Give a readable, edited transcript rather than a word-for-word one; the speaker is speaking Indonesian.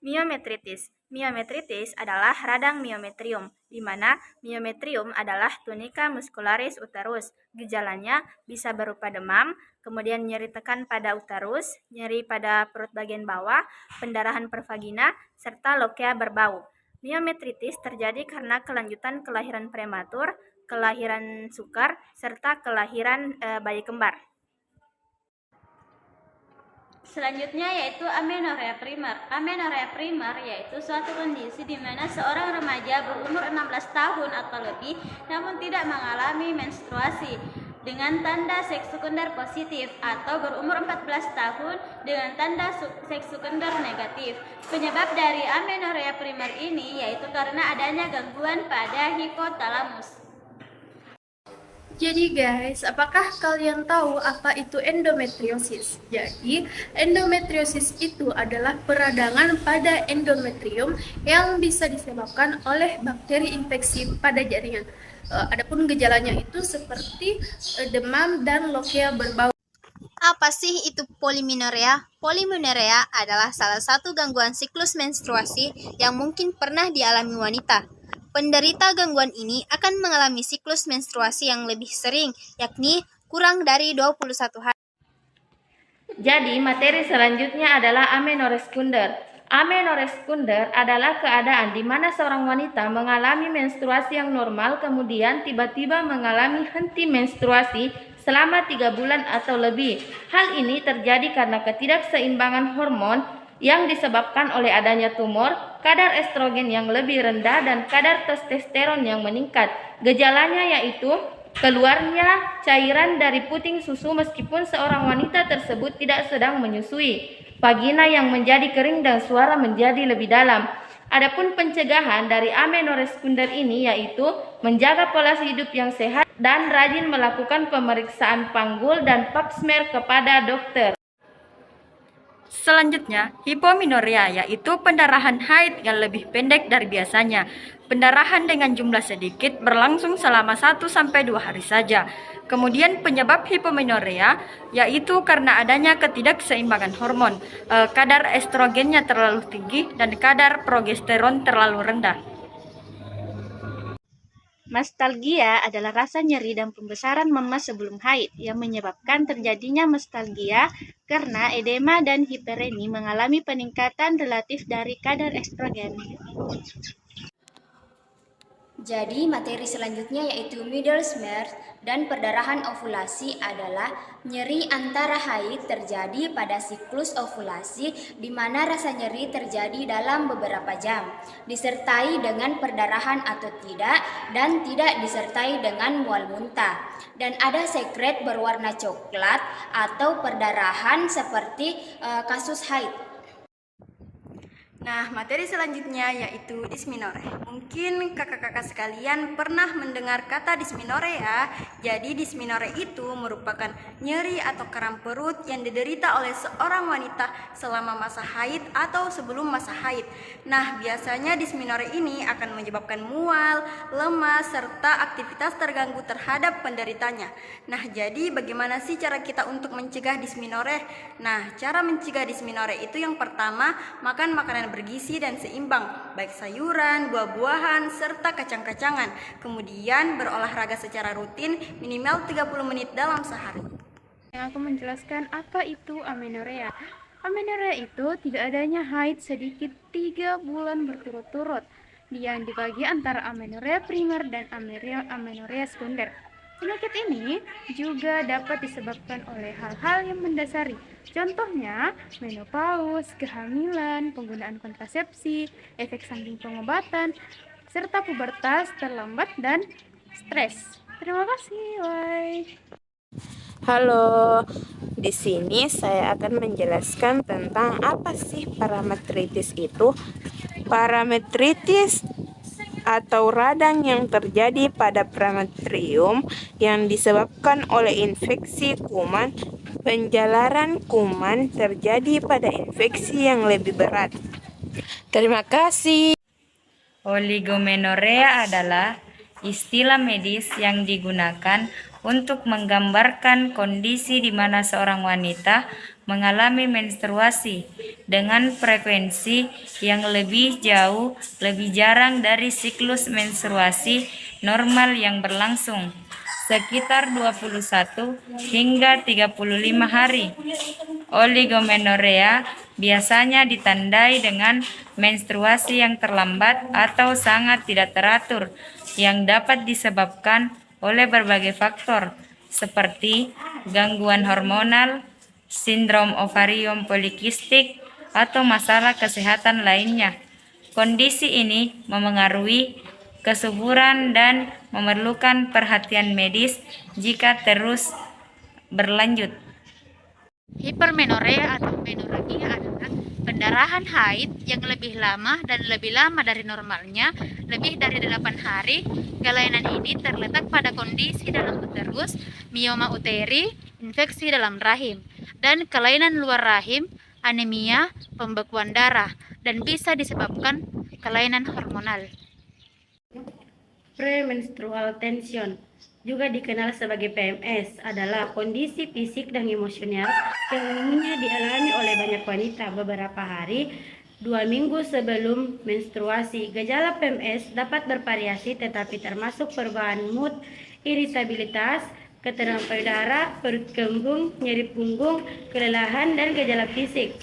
Miometritis. Miometritis adalah radang miometrium, di mana miometrium adalah tunica muscularis uterus. Gejalanya bisa berupa demam, kemudian nyeri tekan pada uterus, nyeri pada perut bagian bawah, pendarahan per vagina, serta lokea berbau. Miometritis terjadi karena kelanjutan kelahiran prematur, kelahiran sukar, serta kelahiran bayi kembar. Selanjutnya yaitu amenorea primer. Amenorea primer yaitu suatu kondisi di mana seorang remaja berumur 16 tahun atau lebih namun tidak mengalami menstruasi dengan tanda seks sekunder positif atau berumur 14 tahun dengan tanda seks sekunder negatif. Penyebab dari amenorea primer ini yaitu karena adanya gangguan pada hipotalamus. Jadi guys, apakah kalian tahu apa itu endometriosis? Jadi, endometriosis itu adalah peradangan pada endometrium yang bisa disebabkan oleh bakteri infeksi pada jaringan. Adapun gejalanya itu seperti demam dan lokea berbau. Apa sih itu polimenorrea? Polimenorrea adalah salah satu gangguan siklus menstruasi yang mungkin pernah dialami wanita. Penderita gangguan ini akan mengalami siklus menstruasi yang lebih sering, yakni kurang dari 21 hari. Jadi, materi selanjutnya adalah amenorrhea sekunder. Amenorrhea sekunder adalah keadaan di mana seorang wanita mengalami menstruasi yang normal, kemudian tiba-tiba mengalami henti menstruasi selama 3 bulan atau lebih. Hal ini terjadi karena ketidakseimbangan hormon yang disebabkan oleh adanya tumor, kadar estrogen yang lebih rendah, dan kadar testosteron yang meningkat. Gejalanya yaitu keluarnya cairan dari puting susu meskipun seorang wanita tersebut tidak sedang menyusui, vagina yang menjadi kering dan suara menjadi lebih dalam. Adapun pencegahan dari amenorrhea sekunder ini yaitu menjaga pola hidup yang sehat dan rajin melakukan pemeriksaan panggul dan pap smear kepada dokter. Selanjutnya, hipomenorea yaitu pendarahan haid yang lebih pendek dari biasanya. Pendarahan dengan jumlah sedikit berlangsung selama 1-2 hari saja. Kemudian penyebab hipomenorea yaitu karena adanya ketidakseimbangan hormon. Kadar estrogennya terlalu tinggi dan kadar progesteron terlalu rendah. Mastalgia adalah rasa nyeri dan pembesaran mama sebelum haid yang menyebabkan terjadinya mastalgia karena edema dan hipereni mengalami peningkatan relatif dari kadar estrogen. Jadi materi selanjutnya yaitu middle smear dan perdarahan ovulasi adalah nyeri antara haid terjadi pada siklus ovulasi di mana rasa nyeri terjadi dalam beberapa jam, disertai dengan perdarahan atau tidak, dan tidak disertai dengan mual muntah. Dan ada sekret berwarna coklat atau perdarahan seperti kasus haid. Nah, materi selanjutnya yaitu dysmenorrhea. Mungkin kakak-kakak sekalian pernah mendengar kata dysmenorrhea. Jadi dysmenorrhea itu merupakan nyeri atau kram perut yang diderita oleh seorang wanita selama masa haid atau sebelum masa haid. Nah, biasanya dysmenorrhea ini akan menyebabkan mual, lemas, serta aktivitas terganggu terhadap penderitanya. Nah, jadi bagaimana sih cara kita untuk mencegah dysmenorrhea? Nah, cara mencegah dysmenorrhea itu yang pertama, makan makanan bergizi dan seimbang, baik sayuran, buah-buahan, serta kacang-kacangan. Kemudian berolahraga secara rutin minimal 30 menit dalam sehari. Yang aku menjelaskan apa itu amenorrea. Amenorrea itu tidak adanya haid sedikit 3 bulan berturut-turut yang dibagi antara amenorrea primer dan amenorrea sekunder. Penyakit ini juga dapat disebabkan oleh hal-hal yang mendasari. Contohnya, menopause, kehamilan, penggunaan kontrasepsi, efek samping pengobatan, serta pubertas terlambat dan stres. Terima kasih. Bye. Halo, di sini saya akan menjelaskan tentang apa sih parametritis itu. Parametritis atau radang yang terjadi pada parametrium yang disebabkan oleh infeksi kuman. Penjalaran kuman terjadi pada infeksi yang lebih berat. Terima kasih. Oligomenorea adalah istilah medis yang digunakan untuk menggambarkan kondisi di mana seorang wanita mengalami menstruasi dengan frekuensi yang lebih jauh, lebih jarang dari siklus menstruasi normal yang berlangsung sekitar 21 hingga 35 hari. Oligomenorea biasanya ditandai dengan menstruasi yang terlambat atau sangat tidak teratur yang dapat disebabkan oleh berbagai faktor seperti gangguan hormonal, sindrom ovarium polikistik, atau masalah kesehatan lainnya. Kondisi ini memengaruhi kesuburan dan memerlukan perhatian medis jika terus berlanjut. Hipermenorea atau menorragia adalah pendarahan haid yang lebih lama dan lebih lama dari normalnya, lebih dari 8 hari. Kelainan ini terletak pada kondisi dalam uterus, mioma uteri, infeksi dalam rahim, dan kelainan luar rahim, anemia, pembekuan darah, dan bisa disebabkan kelainan hormonal. Premenstrual tension, juga dikenal sebagai PMS, adalah kondisi fisik dan emosional yang umumnya dialami oleh banyak wanita beberapa hari 2 minggu sebelum menstruasi. Gejala PMS dapat bervariasi tetapi termasuk perubahan mood, iritabilitas, keterangan payudara, perut kembung, nyeri punggung, kelelahan, dan gejala fisik.